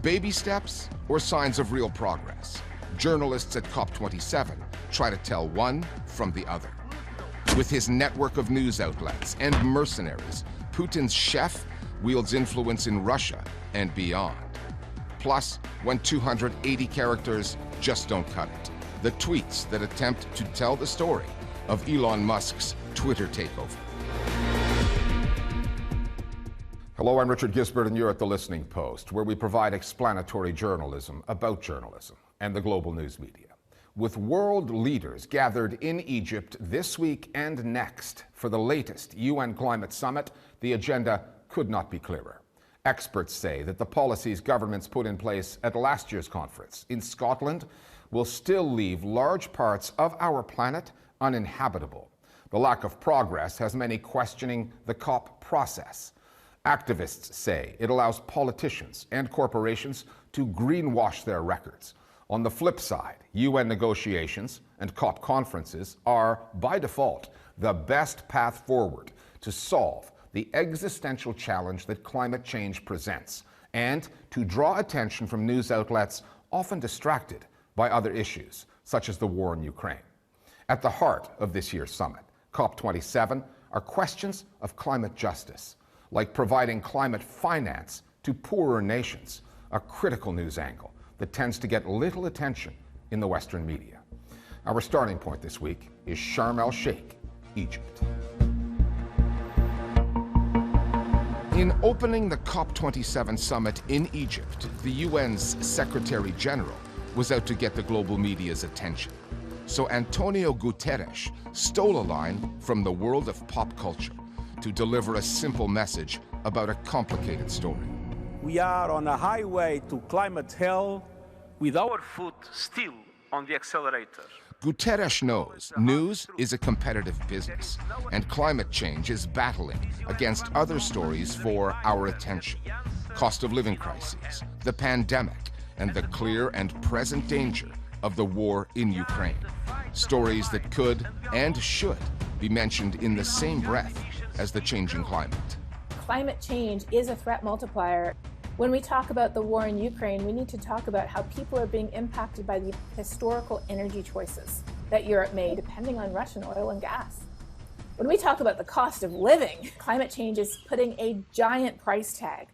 Baby steps or signs of real progress? Journalists at COP27 try to tell one from the other. With his network of news outlets and mercenaries, Putin's chef wields influence in Russia and beyond. Plus, when 280 characters just don't cut it, the tweets that attempt to tell the story of Elon Musk's Twitter takeover. Hello, I'm Richard Gisbert, and you're at The Listening Post, where we provide explanatory journalism about journalism and the global news media. With world leaders gathered in Egypt this week and next for the latest UN Climate Summit, the agenda could not be clearer. Experts say that the policies governments put in place at last year's conference in Scotland will still leave large parts of our planet uninhabitable. The lack of progress has many questioning the COP process. Activists say it allows politicians and corporations to greenwash their records. On the flip side, UN negotiations and COP conferences are, by default, the best path forward to solve the existential challenge that climate change presents and to draw attention from news outlets often distracted by other issues, such as the war in Ukraine. At the heart of this year's summit, COP27, are questions of climate justice, like providing climate finance to poorer nations, a critical news angle that tends to get little attention in the Western media. Our starting point this week is Sharm el-Sheikh, Egypt. In opening the COP27 summit in Egypt, the UN's Secretary General was out to get the global media's attention. So Antonio Guterres stole a line from the world of pop culture to deliver a simple message about a complicated story. We are on a highway to climate hell with our foot still on the accelerator. Guterres knows news is a competitive business, and climate change is battling against other stories for our attention. Cost of living crises, the pandemic, and the clear and present danger of the war in Ukraine. Stories that could and should be mentioned in the same breath as the changing climate. Climate change is a threat multiplier. When we talk about the war in Ukraine, we need to talk about how people are being impacted by the historical energy choices that Europe made, depending on Russian oil and gas. When we talk about the cost of living, climate change is putting a giant price tag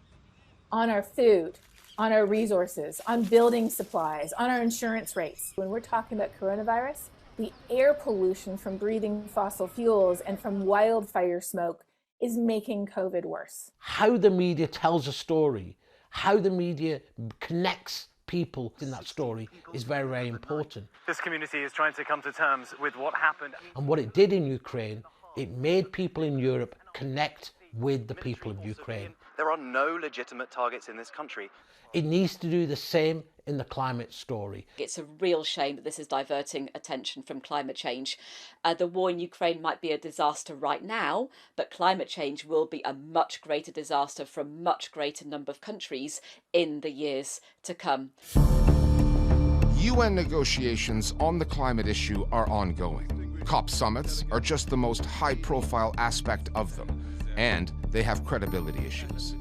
on our food, on our resources, on building supplies, on our insurance rates. When we're talking about coronavirus, the air pollution from breathing fossil fuels and from wildfire smoke is making COVID worse. How the media tells a story, how the media connects people in that story is very, very important. This community is trying to come to terms with what happened. And what it did in Ukraine, it made people in Europe connect with the people of Ukraine. There are no legitimate targets in this country. It needs to do the same in the climate story. It's a real shame that this is diverting attention from climate change. The war in Ukraine might be a disaster right now, but climate change will be a much greater disaster for a much greater number of countries in the years to come. UN negotiations on the climate issue are ongoing. COP summits are just the most high-profile aspect of them, and they have credibility issues.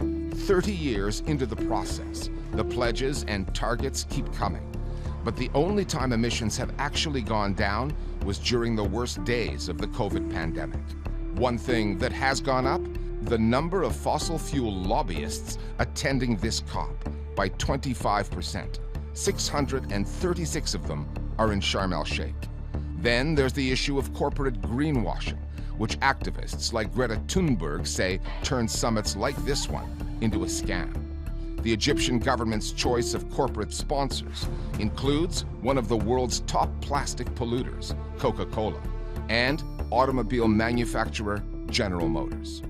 30 years into the process, the pledges and targets keep coming. But the only time emissions have actually gone down was during the worst days of the COVID pandemic. One thing that has gone up, the number of fossil fuel lobbyists attending this COP by 25%. 636 of them are in Sharm el-Sheikh. Then there's the issue of corporate greenwashing, which activists like Greta Thunberg say turns summits like this one into a scam. The Egyptian government's choice of corporate sponsors includes one of the world's top plastic polluters, Coca-Cola, and automobile manufacturer General Motors.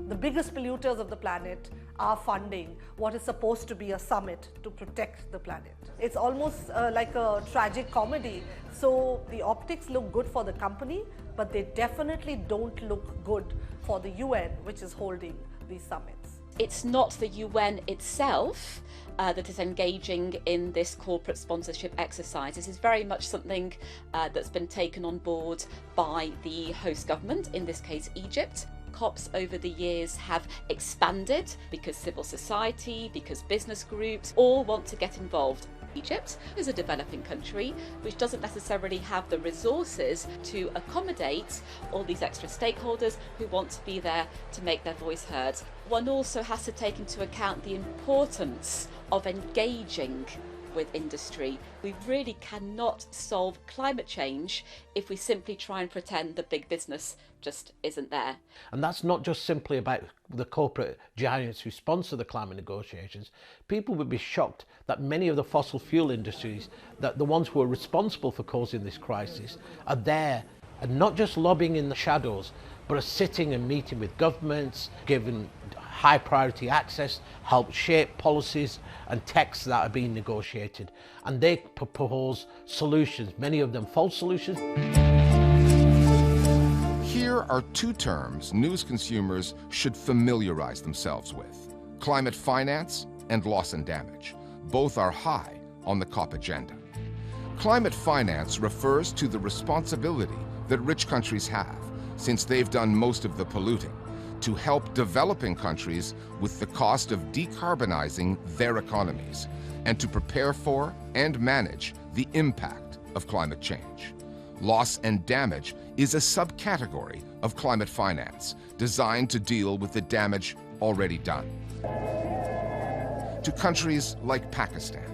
The biggest polluters of the planet are funding what is supposed to be a summit to protect the planet. It's almost like a tragic comedy. So the optics look good for the company, but they definitely don't look good for the UN, which is holding these summits. It's not the UN itself that is engaging in this corporate sponsorship exercise. This is very much something that's been taken on board by the host government, in this case Egypt. COPs over the years have expanded because civil society, because business groups all want to get involved. Egypt is a developing country which doesn't necessarily have the resources to accommodate all these extra stakeholders who want to be there to make their voice heard. One also has to take into account the importance of engaging with industry. We really cannot solve climate change if we simply try and pretend that big business just isn't there. And that's not just simply about the corporate giants who sponsor the climate negotiations. People would be shocked that many of the fossil fuel industries, that the ones who are responsible for causing this crisis, are there and not just lobbying in the shadows, but are sitting and meeting with governments, giving high priority access, help shape policies and texts that are being negotiated. And they propose solutions, many of them false solutions. Here are two terms news consumers should familiarize themselves with: climate finance and loss and damage. Both are high on the COP agenda. Climate finance refers to the responsibility that rich countries have, since they've done most of the polluting, to help developing countries with the cost of decarbonizing their economies and to prepare for and manage the impact of climate change. Loss and damage is a subcategory of climate finance designed to deal with the damage already done. To countries like Pakistan,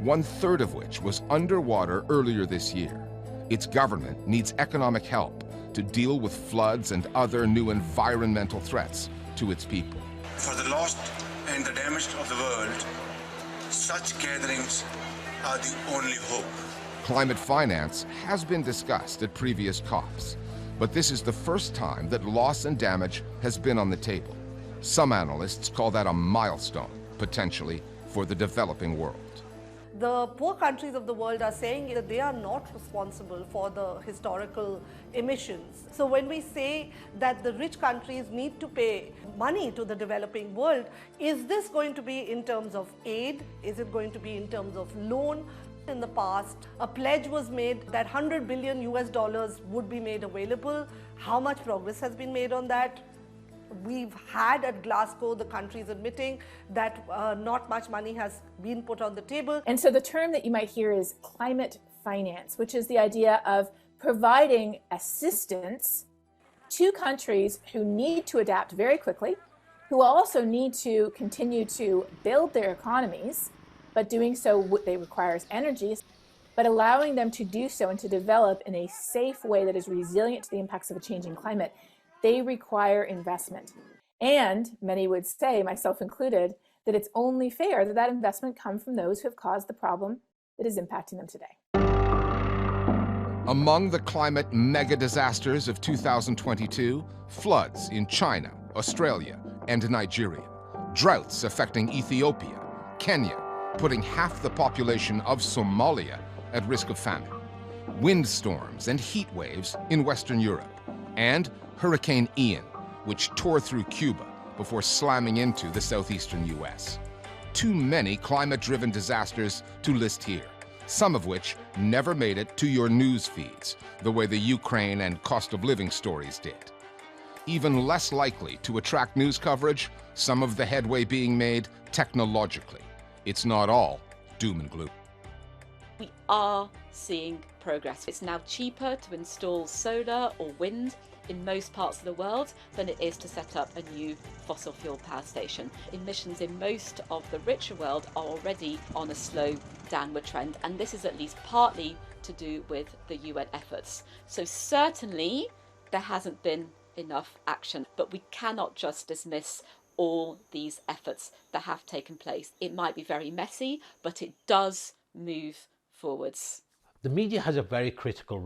1/3 of which was underwater earlier this year, its government needs economic help to deal with floods and other new environmental threats to its people. For the lost and the damaged of the world, such gatherings are the only hope. Climate finance has been discussed at previous COPs, but this is the first time that loss and damage has been on the table. Some analysts call that a milestone, potentially, for the developing world. The poor countries of the world are saying that they are not responsible for the historical emissions. So when we say that the rich countries need to pay money to the developing world, is this going to be in terms of aid? Is it going to be in terms of loan? In the past, a pledge was made that $100 billion would be made available. How much progress has been made on that? We've had at Glasgow the countries admitting that not much money has been put on the table. And so the term that you might hear is climate finance, which is the idea of providing assistance to countries who need to adapt very quickly, who also need to continue to build their economies, but doing so they requires energy, but allowing them to do so and to develop in a safe way that is resilient to the impacts of a changing climate. They require investment. And many would say, myself included, that it's only fair that that investment come from those who have caused the problem that is impacting them today. Among the climate mega disasters of 2022, floods in China, Australia, and Nigeria, droughts affecting Ethiopia, Kenya, putting half the population of Somalia at risk of famine, windstorms and heat waves in Western Europe, and Hurricane Ian, which tore through Cuba before slamming into the southeastern U.S. Too many climate-driven disasters to list here, some of which never made it to your news feeds, the way the Ukraine and cost of living stories did. Even less likely to attract news coverage, some of the headway being made technologically. It's not all doom and gloom. We are seeing progress. It's now cheaper to install solar or wind in most parts of the world than it is to set up a new fossil fuel power station. Emissions in most of the richer world are already on a slow downward trend, and this is at least partly to do with the UN efforts. So certainly there hasn't been enough action, but we cannot just dismiss all these efforts that have taken place. It might be very messy, but it does move forwards. The media has a very critical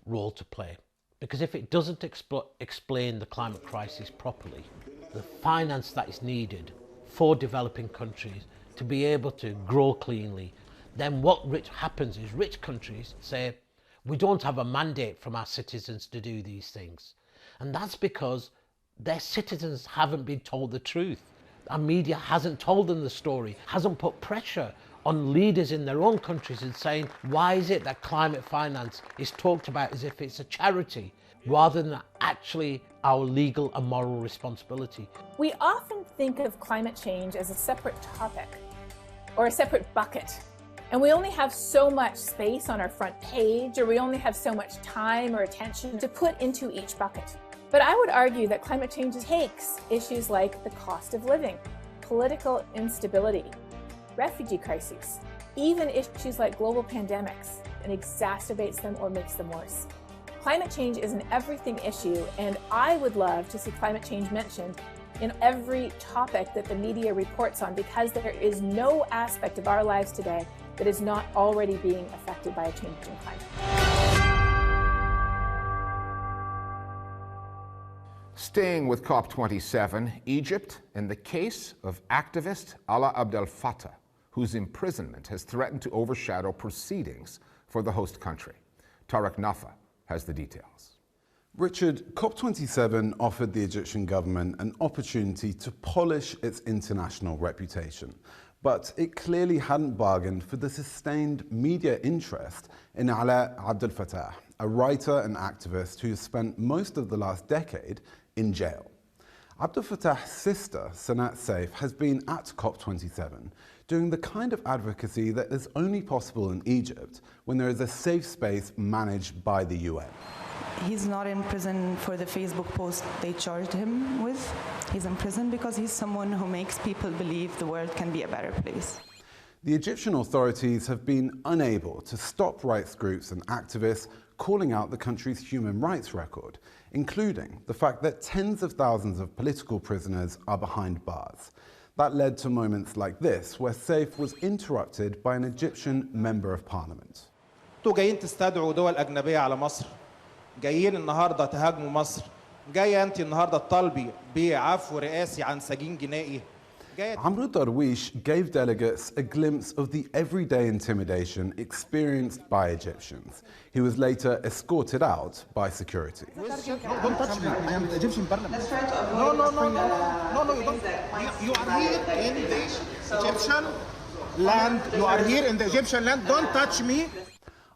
role to play, because if it doesn't explain the climate crisis properly, the finance that is needed for developing countries to be able to grow cleanly, then what happens is rich countries say, we don't have a mandate from our citizens to do these things. And that's because their citizens haven't been told the truth. Our media hasn't told them the story, hasn't put pressure on leaders in their own countries and saying, why is it that climate finance is talked about as if it's a charity? rather than actually our legal and moral responsibility. We often think of climate change as a separate topic or a separate bucket. And we only have so much space on our front page, or we only have so much time or attention to put into each bucket. But I would argue that climate change takes issues like the cost of living, political instability, refugee crises, even issues like global pandemics, and exacerbates them or makes them worse. Climate change is an everything issue, and I would love to see climate change mentioned in every topic that the media reports on, because there is no aspect of our lives today that is not already being affected by a changing climate. Staying with COP27, Egypt, and the case of activist Alaa Abdel Fattah, whose imprisonment has threatened to overshadow proceedings for the host country. Tariq Nafi has the details. Richard, COP27 offered the Egyptian government an opportunity to polish its international reputation, but it clearly hadn't bargained for the sustained media interest in Alaa Abdel Fattah, a writer and activist who has spent most of the last decade in jail. Abdel Fattah's sister, Sanat Saif, has been at COP27 doing the kind of advocacy that is only possible in Egypt when there is a safe space managed by the UN. He's not in prison for the Facebook post they charged him with. He's in prison because he's someone who makes people believe the world can be a better place. The Egyptian authorities have been unable to stop rights groups and activists calling out the country's human rights record, including the fact that tens of thousands of political prisoners are behind bars. That led to moments like this, where Saif was interrupted by an Egyptian member of parliament. انتوا جايين تستدعوا دول أجنبية على مصر. جايين النهارده تهاجموا مصر. جاية أنت النهارده تطالبي بعفو رئاسي عن سجين جنائي. Amr Darwish gave delegates a glimpse of the everyday intimidation experienced by Egyptians. He was later escorted out by security. Don't touch me. I am the Egyptian parliament. No, you don't. You are here in the Egyptian land. You are here in the Egyptian land. Don't touch me.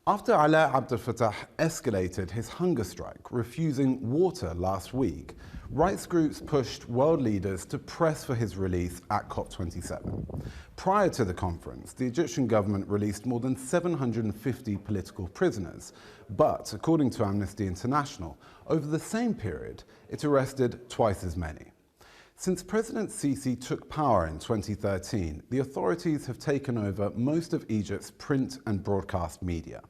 After Alaa Abdel Fattah escalated his hunger strike, refusing water last week, rights groups pushed world leaders to press for his release at COP27. Prior to the conference, the Egyptian government released more than 750 political prisoners, but according to Amnesty International, over the same period, it arrested twice as many. Since President Sisi took power in 2013, the authorities have taken over most of Egypt's print and broadcast media.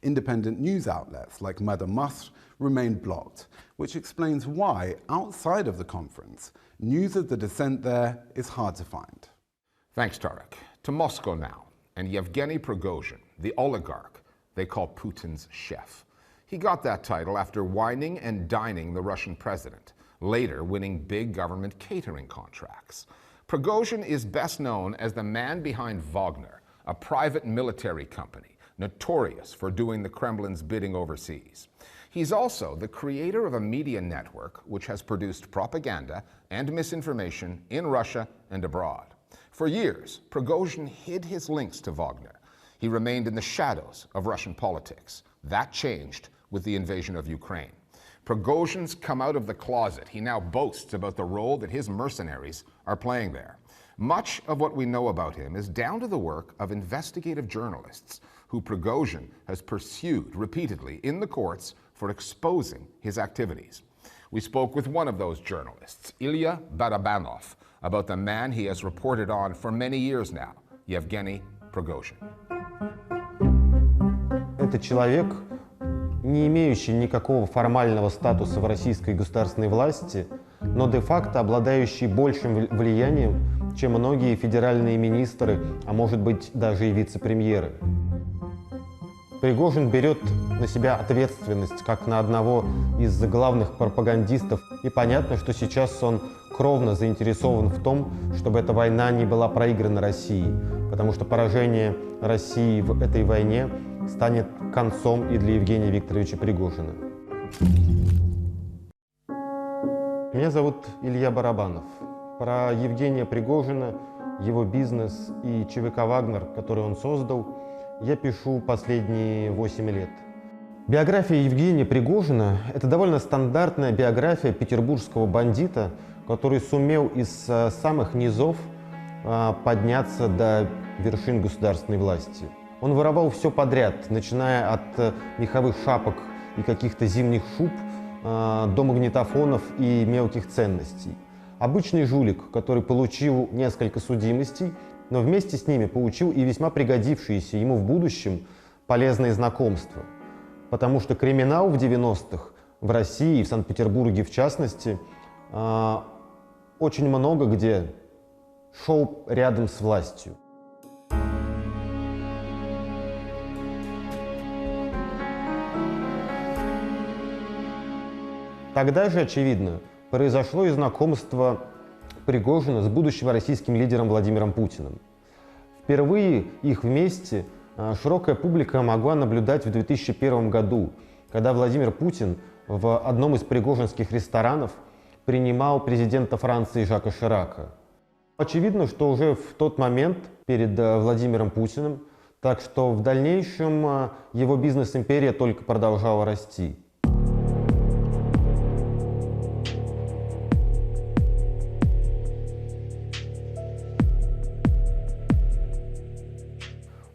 Independent news outlets like Mada Masr remain blocked, which explains why, outside of the conference, news of the dissent there is hard to find. Thanks, Tariq. To Moscow now, and Yevgeny Prigozhin, the oligarch they call Putin's chef. He got that title after wining and dining the Russian president, later winning big government catering contracts. Prigozhin is best known as the man behind Wagner, a private military company notorious for doing the Kremlin's bidding overseas. He's also the creator of a media network which has produced propaganda and misinformation in Russia and abroad. For years, Prigozhin hid his links to Wagner. He remained in the shadows of Russian politics. That changed with the invasion of Ukraine. Prigozhin's come out of the closet. He now boasts about the role that his mercenaries are playing there. Much of what we know about him is down to the work of investigative journalists who Prigozhin has pursued repeatedly in the courts for exposing his activities. We spoke with one of those journalists, Ilya Barabanov, about the man he has reported on for many years now, Yevgeny Prigozhin. Это человек, не имеющий никакого формального статуса в российской государственной власти, но де-факто обладающий большим влиянием, чем многие федеральные министры, а может быть даже и вице-премьеры. Пригожин берет на себя ответственность как на одного из главных пропагандистов, и понятно, что сейчас он кровно заинтересован в том, чтобы эта война не была проиграна Россией, потому что поражение России в этой войне станет концом и для Евгения Викторовича Пригожина. Меня зовут Илья Барабанов. Про Евгения Пригожина, его бизнес и ЧВК «Вагнер», который он создал, я пишу последние 8 лет. Биография Евгения Пригожина – это довольно стандартная биография петербургского бандита, который сумел из самых низов подняться до вершин государственной власти. Он воровал все подряд, начиная от меховых шапок и каких-то зимних шуб до магнитофонов и мелких ценностей. Обычный жулик, который получил несколько судимостей, но вместе с ними получил и весьма пригодившиеся ему в будущем полезные знакомства. Потому что криминал в 90-х в России, в Санкт-Петербурге в частности, очень много где шел рядом с властью. Тогда же, очевидно, произошло и знакомство Пригожина с будущим российским лидером Владимиром Путиным. Впервые их вместе широкая публика могла наблюдать в 2001 году, когда Владимир Путин в одном из пригожинских ресторанов принимал президента Франции Жака Ширака. Очевидно, что уже в тот момент перед Владимиром Путиным, так что в дальнейшем его бизнес-империя только продолжала расти.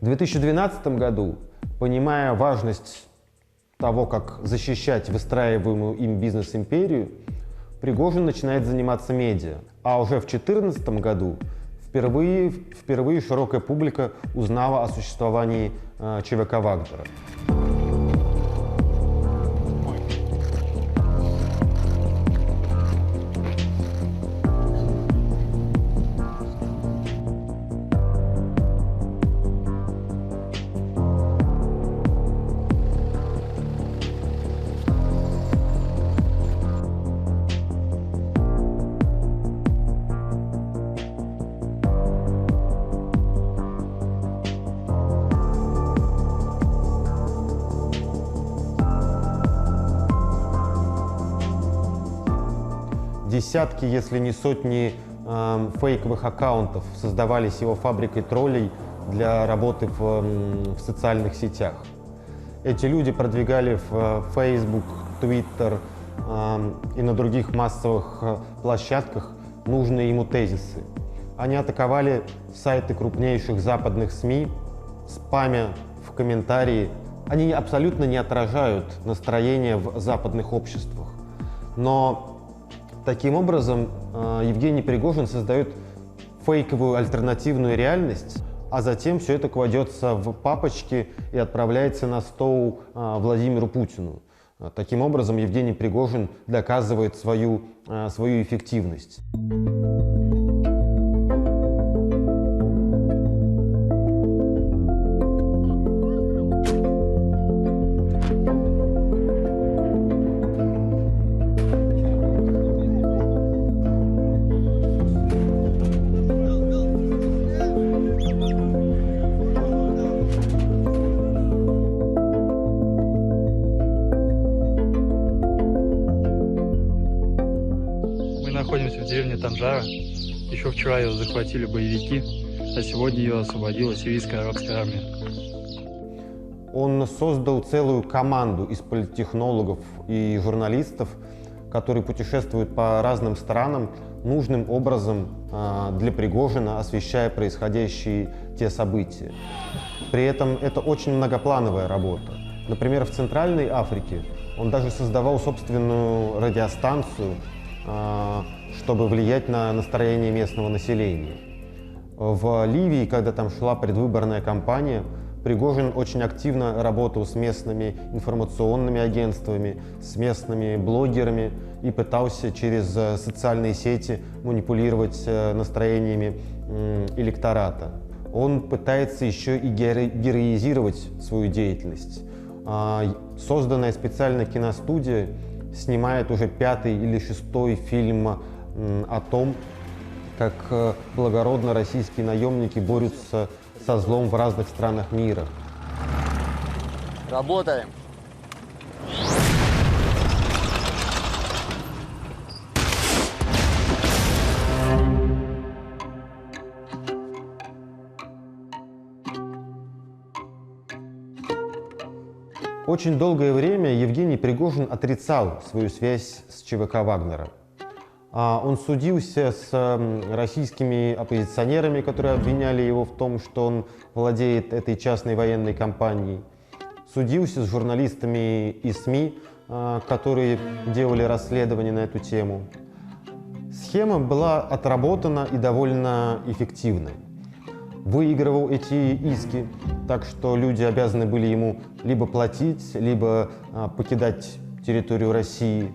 В 2012 году, понимая важность того, как защищать выстраиваемую им бизнес-империю, Пригожин начинает заниматься медиа. А уже в 2014 году впервые широкая публика узнала о существовании ЧВК Вагнера. Десятки, если не сотни фейковых аккаунтов создавались его фабрикой троллей для работы в социальных сетях. Эти люди продвигали в Facebook, Twitter и на других массовых площадках нужные ему тезисы. Они атаковали сайты крупнейших западных СМИ, спамя в комментарии. Они абсолютно не отражают настроение в западных обществах. Но таким образом, Евгений Пригожин создает фейковую альтернативную реальность, а затем все это кладется в папочки и отправляется на стол Владимиру Путину. Таким образом, Евгений Пригожин доказывает свою эффективность. находимся в деревне Танжара. Еще вчера ее захватили боевики, а сегодня ее освободила сирийская арабская армия. Он создал целую команду из политтехнологов и журналистов, которые путешествуют по разным странам, нужным образом для Пригожина, освещая происходящие те события. При этом это очень многоплановая работа. Например, в Центральной Африке он даже создавал собственную радиостанцию, чтобы влиять на настроение местного населения. В Ливии, когда там шла предвыборная кампания, Пригожин очень активно работал с местными информационными агентствами, с местными блогерами и пытался через социальные сети манипулировать настроениями электората. Он пытается еще и героизировать свою деятельность. Созданная специально киностудия снимает уже 5-й или 6-й фильм о том, как благородно российские наемники борются со злом в разных странах мира. Работаем! Очень долгое время Евгений Пригожин отрицал свою связь с ЧВК Вагнера. Он судился с российскими оппозиционерами, которые обвиняли его в том, что он владеет этой частной военной компанией. Судился с журналистами и СМИ, которые делали расследование на эту тему. Схема была отработана и довольно эффективна. Выигрывал эти иски, так что люди обязаны были ему либо платить, либо покидать территорию России.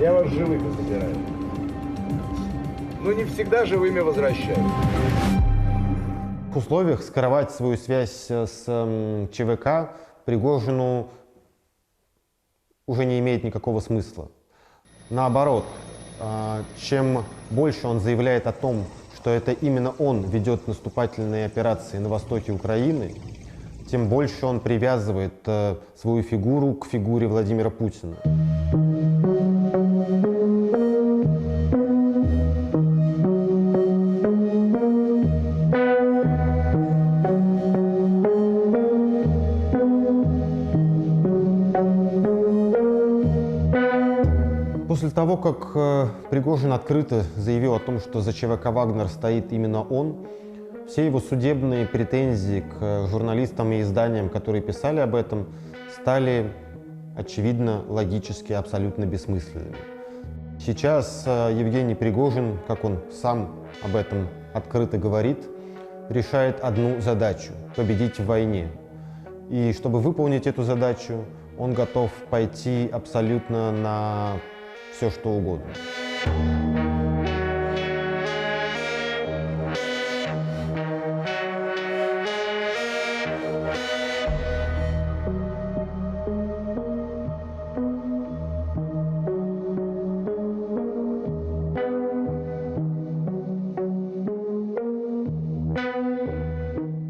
Я вас живыми забираю. Но не всегда живыми возвращаю. В условиях скрывать свою связь с ЧВК Пригожину уже не имеет никакого смысла. Наоборот, чем больше он заявляет о том, что это именно он ведет наступательные операции на востоке Украины, тем больше он привязывает свою фигуру к фигуре Владимира Путина. После того, как Пригожин открыто заявил о том, что за ЧВК «Вагнер» стоит именно он, все его судебные претензии к журналистам и изданиям, которые писали об этом, стали, очевидно, логически абсолютно бессмысленными. Сейчас Евгений Пригожин, как он сам об этом открыто говорит, решает одну задачу – победить в войне. И чтобы выполнить эту задачу, он готов пойти абсолютно на все, что угодно.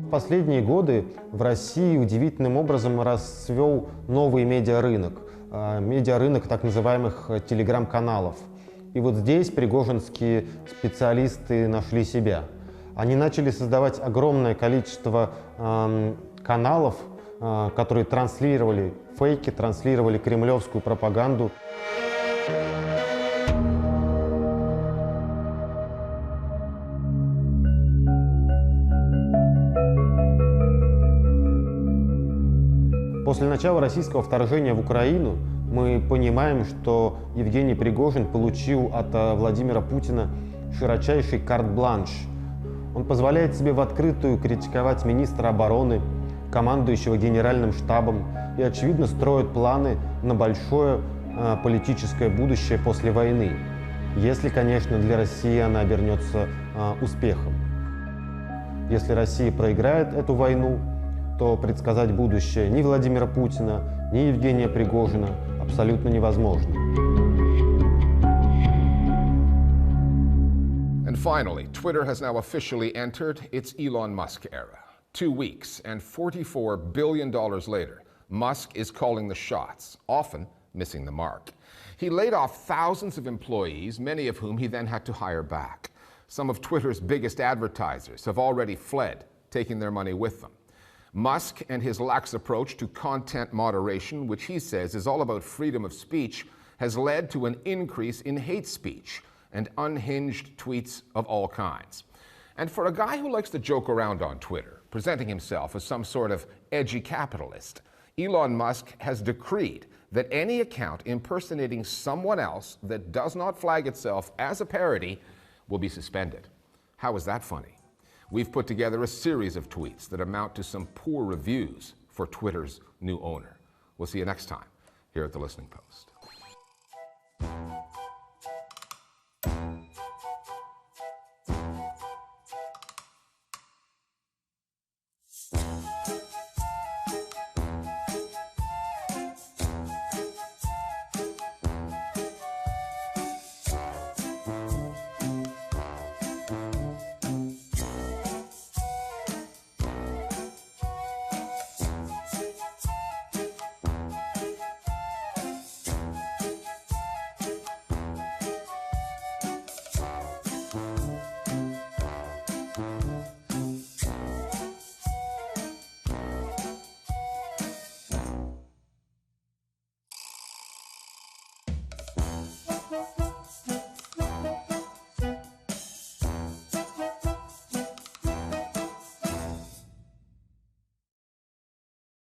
В последние годы в России удивительным образом расцвел новый медиарынок. Медиарынок так называемых телеграм-каналов. И вот здесь пригожинские специалисты нашли себя. Они начали создавать огромное количество каналов, которые транслировали фейки, транслировали кремлевскую пропаганду. После начала российского вторжения в Украину мы понимаем, что Евгений Пригожин получил от Владимира Путина широчайший карт-бланш. Он позволяет себе в открытую критиковать министра обороны, командующего генеральным штабом и, очевидно, строит планы на большое политическое будущее после войны, если, конечно, для России она обернется успехом. Если Россия проиграет эту войну, то предсказать будущее ни Владимира Путина, ни Евгения Пригожина абсолютно невозможно. And finally, Twitter has now officially entered its Elon Musk era. 2 weeks and $44 billion later, Musk is calling the shots, often missing the mark. He laid off thousands of employees, many of whom he then had to hire back. Some of Twitter's biggest advertisers have already fled, taking their money with them. Musk and his lax approach to content moderation, which he says is all about freedom of speech, has led to an increase in hate speech and unhinged tweets of all kinds. And for a guy who likes to joke around on Twitter, presenting himself as some sort of edgy capitalist, Elon Musk has decreed that any account impersonating someone else that does not flag itself as a parody will be suspended. How is that funny? We've put together a series of tweets that amount to some poor reviews for Twitter's new owner. We'll see you next time here at The Listening Post.